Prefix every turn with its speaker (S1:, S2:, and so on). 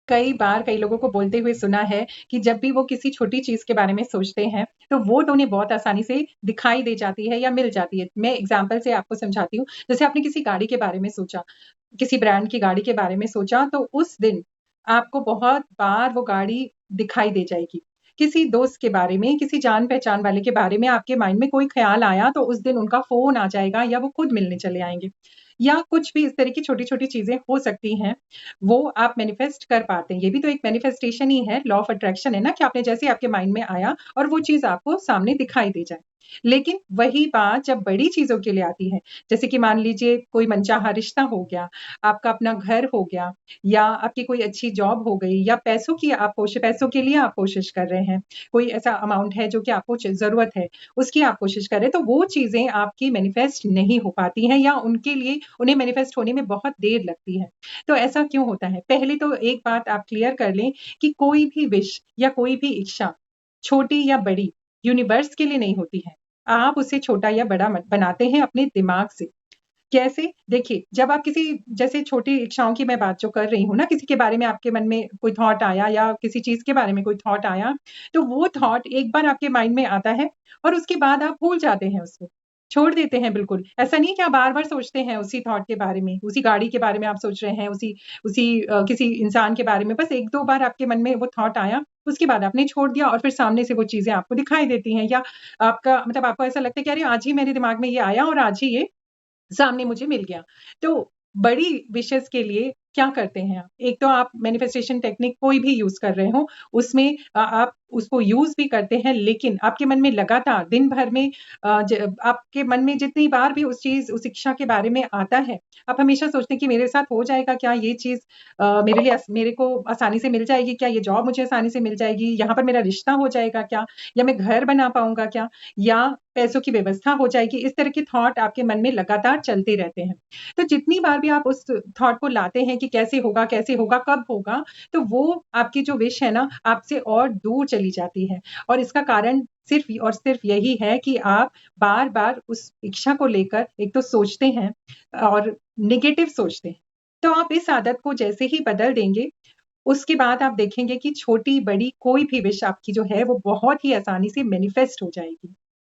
S1: कई बार कई लोगों को बोलते हुए सुना है कि जब भी वो किसी छोटी चीज़ के बारे में सोचते हैं, तो वो तो उन्हें बहुत आसानी से दिखाई दे जाती है या मिल जाती है। मैं एग्ज़ाम्पल से आपको समझाती हूँ। जैसे आपने किसी गाड़ी के बारे में सोचा, किसी ब्रांड की गाड़ी के बारे में सोचा, तो उस दिन आपको बहुत बार वो गाड़ी दिखाई दे जाएगी। किसी दोस्त के बारे में, किसी जान-पहचान वाले के बारे में आपके माइंड में कोई ख़्याल आया, तो उस दिन उनका फ़ोन आ जाएगा या वो खुद मिलने चले आएँगे। या कुछ भी इस तरह की छोटी-छोटी चीज़ें हो सकती हैं, वो आप मैनिफेस्ट कर पाते हैं। ये भी तो एक मैनिफेस्टेशन ही है, लॉ ऑफ अट्रैक्शन है ना कि आपने जैसे आपके माइंड में आया और वो चीज़ आपको सामने दिखाई दे जाए। लेकिन वही बात जब बड़ी चीज़ों के लिए आती है, जैसे कि मान लीजिए कोई मनचाहा रिश्ता हो गया, आपका अपना घर हो गया या आपकी कोई अच्छी जॉब हो गई या पैसों के लिए आप कोशिश कर रहे हैं। कोई ऐसा अमाउंट है जो कि आपको ज़रूरत है, उसकी आप कोशिश कर रहे हैं, तो वो चीज़ें आपकी मैनिफेस्ट नहीं हो पाती हैं या उनके लिए उन्हें मैनिफेस्ट होने में बहुत देर लगती है। तो ऐसा क्यों होता है? पहले तो एक बात आप क्लियर कर लें कि कोई भी विश या कोई भी इच्छा, छोटी या बड़ी, यूनिवर्स के लिए नहीं होती है। आप उसे छोटा या बड़ा मत बनाते हैं अपने दिमाग से। कैसे? देखिए, जब आप किसी जैसे छोटी इच्छाओं की मैं बात जो कर रही हूँ ना, किसी के बारे में आपके मन में कोई थॉट आया या किसी चीज़ के बारे में कोई थॉट आया, तो वो थॉट एक बार आपके माइंड में आता है और उसके बाद आप भूल जाते हैं उसको, छोड़ देते हैं बिल्कुल। ऐसा नहीं है कि आप बार-बार सोचते हैं उसी थॉट के बारे में, उसी गाड़ी के बारे में आप सोच रहे हैं, किसी इंसान के बारे में, बस 1-2 बार आपके मन में वो थॉट आया, उसके बाद आपने छोड़ दिया और फिर सामने से वो चीज़ें आपको दिखाई देती हैं या आपका मतलब आपको ऐसा लगता है कि अरे! आज ही मेरे दिमाग में ये आया और आज ही ये सामने मुझे मिल गया। तो बड़ी विशेज़ के लिए क्या करते हैं आप? एक तो आप मैनिफेस्टेशन टेक्निक कोई भी यूज़ कर रहे हों, उसमें आप उसको यूज़ भी करते हैं, लेकिन आपके मन में लगातार दिन भर में आपके मन में जितनी बार भी उस इच्छा के बारे में आता है, आप हमेशा सोचते हैं कि मेरे साथ हो जाएगा क्या ये चीज़ मेरे को आसानी से मिल जाएगी क्या? ये जॉब मुझे आसानी से मिल जाएगी? यहाँ पर मेरा रिश्ता हो जाएगा क्या? या मैं घर बना पाऊँगा क्या? या पैसों की व्यवस्था हो जाएगी? इस तरह के थॉट आपके मन में लगातार चलते रहते हैं। तो जितनी बार भी आप उस थॉट को लाते हैं कि कैसे होगा, कब होगा, तो वो आपकी जो विश है ना, आपसे और दूर चली जाती है। और इसका कारण सिर्फ़ और सिर्फ़ यही है कि आप बार-बार उस इच्छा को लेकर एक तो सोचते हैं और नेगेटिव सोचते हैं। तो आप इस आदत को जैसे ही बदल देंगे, उसके बाद आप देखेंगे कि छोटी-बड़ी कोई भी विश आपकी जो है, वो बहुत ही आसानी से मैनिफेस्ट हो जाएगी।